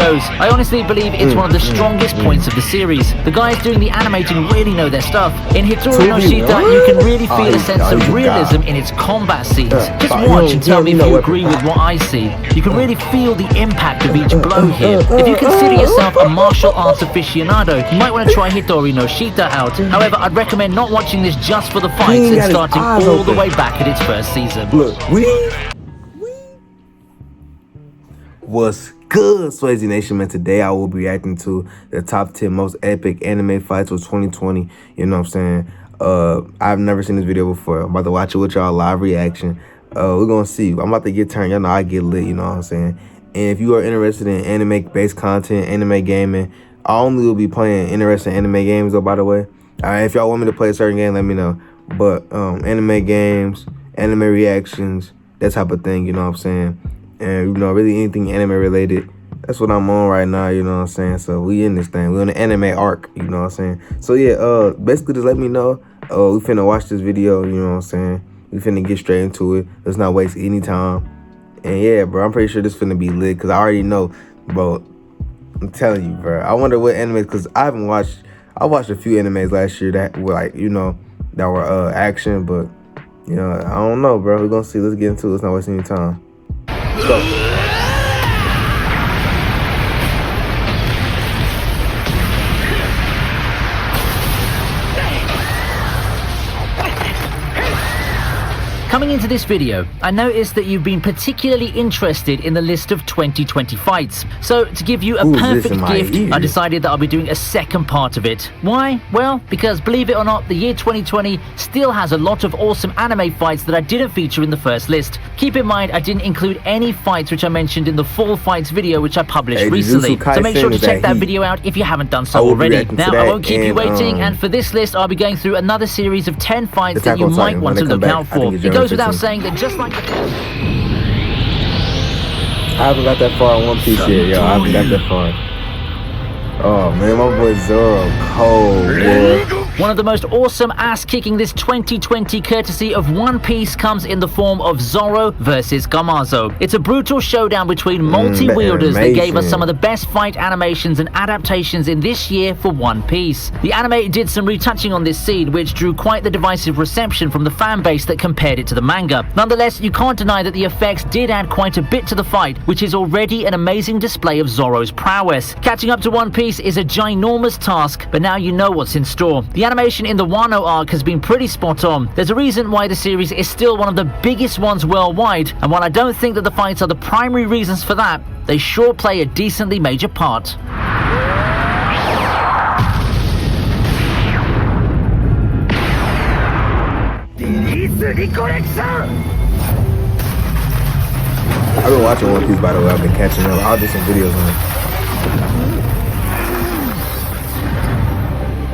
goes. I honestly believe it's one of the strongest points of the series. The guys doing the animating really know their stuff. In Hitori No Shita, you can really feel a sense of realism in its combat scenes. Just watch and tell me if you agree with what I see. You can really feel the impact of each blow here. If you consider yourself a martial arts aficionado, you might want to try Hitori No Shita out. However, I'd recommend not watching this just for the fights and starting all the way back at its first season. Look, what's good, Swayze Nation, man? Today I will be reacting to the top 10 most epic anime fights of 2020. You know what I'm saying? I've never seen this video before. I'm about to watch it with y'all live reaction. We're gonna see. I'm about to get turned. Y'all know I get lit, you know what I'm saying? And if you are interested in anime-based content, anime gaming, I only will be playing interesting anime games, though, by the way. Alright, if y'all want me to play a certain game, let me know. But anime games, anime reactions, that type of thing, you know what I'm saying? And, you know, really anything anime related, that's what I'm on right now, you know what I'm saying? So we in this thing. We on the anime arc, you know what I'm saying? So yeah, basically just let me know. We finna watch this video, you know what I'm saying? We finna get straight into it. Let's not waste any time. And yeah, bro, I'm pretty sure this finna be lit, because I already know, bro. I'm telling you, bro. I wonder what animes, because I watched a few animes last year that were like, you know, that were action, but, you know, I don't know, bro. We're gonna see. Let's get into it. Let's not waste any time. Let's go. Coming into this video, I noticed that you've been particularly interested in the list of 2020 fights. So, to give you a perfect gift, I decided that I'll be doing a second part of it. Why? Well, because believe it or not, the year 2020 still has a lot of awesome anime fights that I didn't feature in the first list. Keep in mind, I didn't include any fights which I mentioned in the Fall Fights video which I published recently. So make sure to check that video out if you haven't done so already. Now, I won't keep you waiting, and for this list, I'll be going through another series of 10 fights that you might want to look out for. It goes without saying that just like the... I haven't got that far in One Piece yet, yo. I haven't got that far. Oh man, my boy Zorro, cold, boy. One of the most awesome ass-kicking this 2020 courtesy of One Piece comes in the form of Zorro versus Kamazo. It's a brutal showdown between multi-wielders that gave us some of the best fight animations and adaptations in this year for One Piece. The anime did some retouching on this scene, which drew quite the divisive reception from the fan base that compared it to the manga. Nonetheless, you can't deny that the effects did add quite a bit to the fight, which is already an amazing display of Zorro's prowess. Catching up to One Piece is a ginormous task, but now you know what's in store. The animation in the Wano arc has been pretty spot on. There's a reason why the series is still one of the biggest ones worldwide, and while I don't think that the fights are the primary reasons for that, they sure play a decently major part. I've been watching One Piece, by the way. I've been catching up. I'll do some videos on it.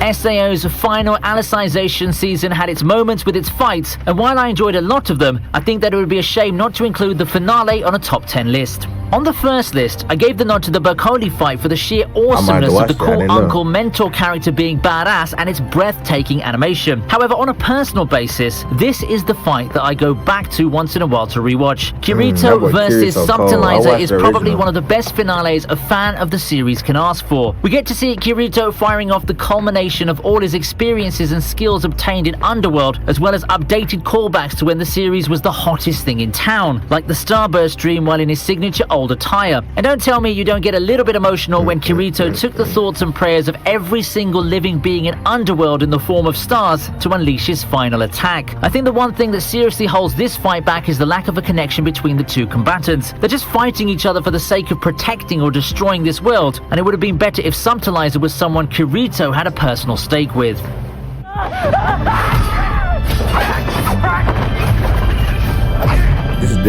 SAO's final Alicization season had its moments with its fights, and while I enjoyed a lot of them, I think that it would be a shame not to include the finale on a top 10 list. On the first list, I gave the nod to the Berkoli fight for the sheer awesomeness of the cool uncle mentor character being badass and its breathtaking animation. However, on a personal basis, this is the fight that I go back to once in a while to rewatch. Kirito versus Subtilizer is probably one of the best finales a fan of the series can ask for. We get to see Kirito firing off the culmination of all his experiences and skills obtained in Underworld, as well as updated callbacks to when the series was the hottest thing in town, like the Starburst dream while in his signature old attire. And don't tell me you don't get a little bit emotional when Kirito took the thoughts and prayers of every single living being in Underworld in the form of stars to unleash his final attack. I think the one thing that seriously holds this fight back is the lack of a connection between the two combatants. They're just fighting each other for the sake of protecting or destroying this world, and it would have been better if Subtilizer was someone Kirito had a personal stake with.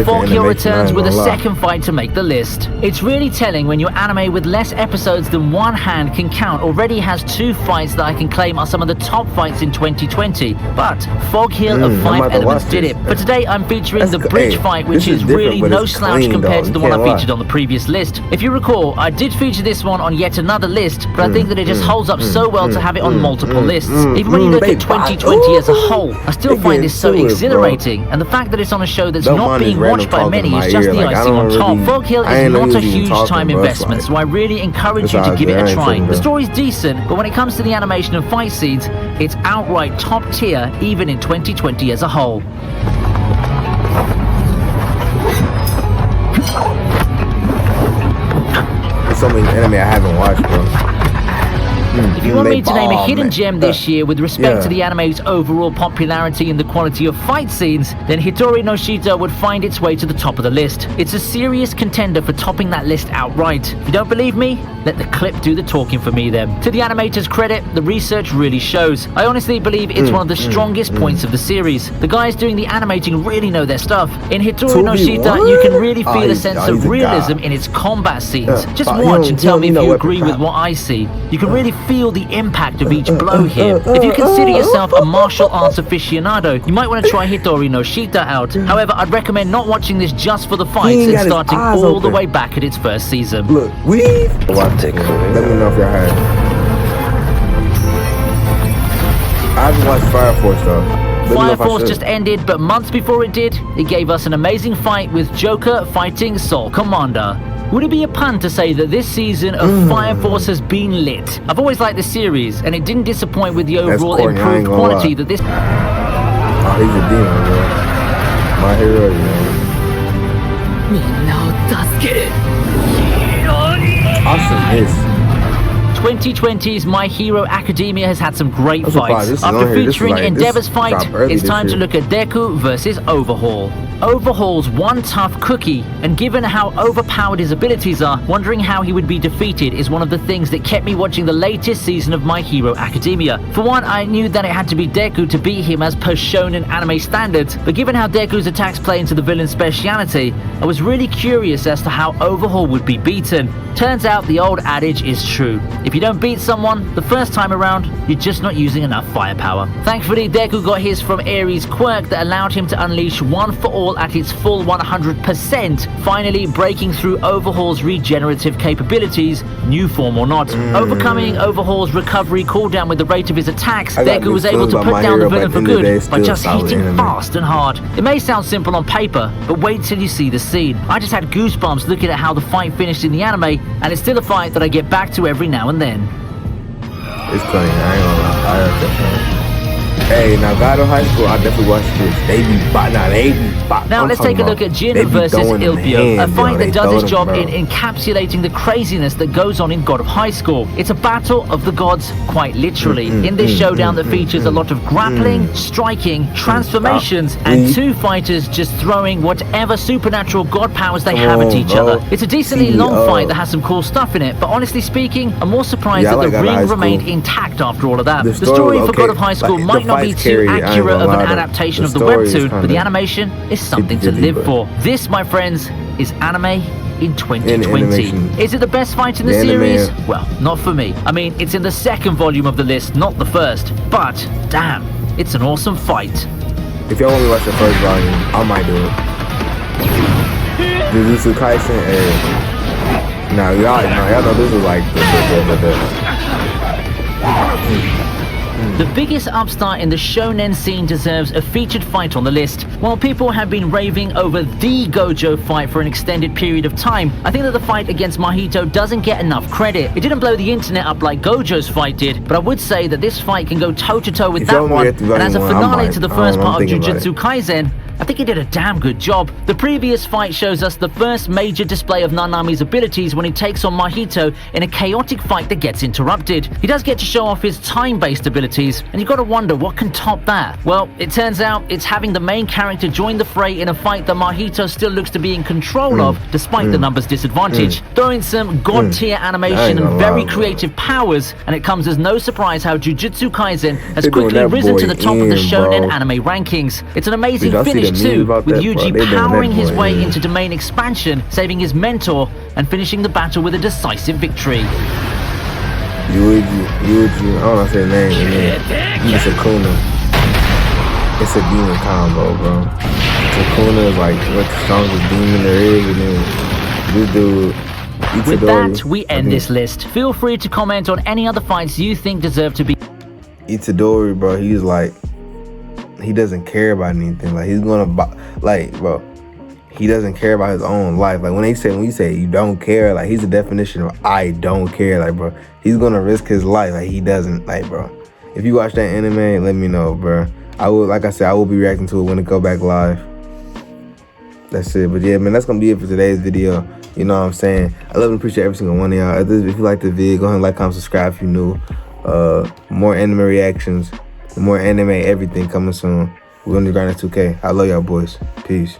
Fog Hill returns with a second fight to make the list. It's really telling when your anime with less episodes than one hand can count already has 2 fights that I can claim are some of the top fights in 2020, but Fog Hill of 5 Elements did it. But today I'm featuring the bridge fight, which is really no slouch compared to the one I featured on the previous list. If you recall, I did feature this one on yet another list, but I think that it just holds up so well to have it on multiple lists. Even when you look at 2020 as a whole, I still find this so exhilarating, and the fact that it's on a show that's not being random watched by talking many in my is just ear. the Like, I icing on don't top. really- Fog Hill I is ain't know not he a was even huge talking, time bro. It's investment, like- so I really encourage It's you to all give good. it I a ain't try. tripping, The bro. story's decent, but when it comes to the animation and fight scenes, it's outright top tier, even in 2020 as a whole. There's so many anime I haven't watched, bro. If you want me to name a hidden gem this year with respect to the anime's overall popularity and the quality of fight scenes, then Hitori No Shita would find its way to the top of the list. It's a serious contender for topping that list outright. If you don't believe me, let the clip do the talking for me then. To the animator's credit, the research really shows. I honestly believe it's one of the strongest points of the series. The guys doing the animating really know their stuff. In Hitori No Shita, you can really feel a sense of realism in its combat scenes. Just watch and tell me if you agree with what I see. You can really feel the impact of each blow here. If you consider yourself a martial arts aficionado, you might want to try Hitori No Shita out. However, I'd recommend not watching this just for the fights and starting all the way back at its first season. Look, let me know if y'all heard. I haven't watched Fire Force though. Fire Force just ended, but months before it did, it gave us an amazing fight with Joker fighting Soul Commander. Would it be a pun to say that this season of Fire Force has been lit? I've always liked the series, and it didn't disappoint with the overall improved quality that this... Oh, he's a demon, bro. My hero, man. Awesome, this. 2020's My Hero Academia has had some great I'm surprised fights. this is After on here. This is featuring like- Endeavor's this fight, dropped early it's this time to year. look at Deku versus Overhaul. Overhaul's one tough cookie, and given how overpowered his abilities are, wondering how he would be defeated is one of the things that kept me watching the latest season of My Hero Academia. For one, I knew that it had to be Deku to beat him as per shonen anime standards, but given how Deku's attacks play into the villain's speciality, I was really curious as to how Overhaul would be beaten. Turns out the old adage is true. If you don't beat someone the first time around, you're just not using enough firepower. Thankfully, Deku got his from Ares' quirk that allowed him to unleash One for All at its full 100%, finally breaking through Overhaul's regenerative capabilities, new form or not. Overcoming Overhaul's recovery cooldown with the rate of his attacks, Deku was able to put down the villain for good by just hitting fast and hard. It may sound simple on paper, but wait till you see the scene. I just had goosebumps looking at how the fight finished in the anime, and it's still a fight that I get back to every now and then. It's funny, I ain't gonna lie. I heard that. Hey, now God of High School, I definitely watched this. They be Now let's take a look at Jin versus Ilpio, a fight that does its job in encapsulating the craziness that goes on in God of High School. It's a battle of the gods, quite literally. In this showdown that features a lot of grappling, striking, transformations, and two fighters just throwing whatever supernatural god powers they have at each other. It's a decently long fight that has some cool stuff in it, but honestly speaking, I'm more surprised that the ring remained intact after all of that. The story for God of High School might not be too accurate of an adaptation of the webtoon, but the animation is something to live for. This, my friends, is anime in 2020. Is it the best fight in the series? Well, not for me. I mean, it's in the second volume of the list, not the first. But, damn, it's an awesome fight. If y'all want me to watch the first volume, I might do it. Jujutsu Kaisen, now y'all know this is like The biggest upstart in the shonen scene deserves a featured fight on the list. While people have been raving over the Gojo fight for an extended period of time, I think that the fight against Mahito doesn't get enough credit. It didn't blow the internet up like Gojo's fight did, but I would say that this fight can go toe-to-toe with that one, and as a finale to the first part of Jujutsu Kaisen, I think he did a damn good job. The previous fight shows us the first major display of Nanami's abilities when he takes on Mahito in a chaotic fight that gets interrupted. He does get to show off his time-based abilities, and you've got to wonder what can top that. Well, it turns out it's having the main character join the fray in a fight that Mahito still looks to be in control of, despite the numbers disadvantage. Throwing some god-tier animation and very creative powers, and it comes as no surprise how Jujutsu Kaisen has quickly risen to the top of the shonen anime rankings. It's an amazing finish too, with Yuji powering his way into domain expansion, saving his mentor, and finishing the battle with a decisive victory. Yuji, I don't know if his name, it's Sukuna. It's a demon combo, bro. Sukuna is like what the strongest demon there is, and then this dude. Itadori, with that, we end this list. Feel free to comment on any other fights you think deserve to be. Itadori, bro, he's like, he doesn't care about anything. Like, he's gonna, like, bro, he doesn't care about his own life. Like when you say you don't care, like he's the definition of I don't care. Like, bro, he's gonna risk his life. Like he doesn't, like, bro. If you watch that anime, let me know, bro. I will, like I said, I will be reacting to it when it go back live. That's it. But yeah, man, that's gonna be it for today's video. You know what I'm saying? I love and appreciate every single one of y'all. If you like the video, go ahead and like, comment, subscribe if you're new. More anime reactions, more anime everything coming soon. We're gonna do Grind 2K. I love y'all boys. Peace.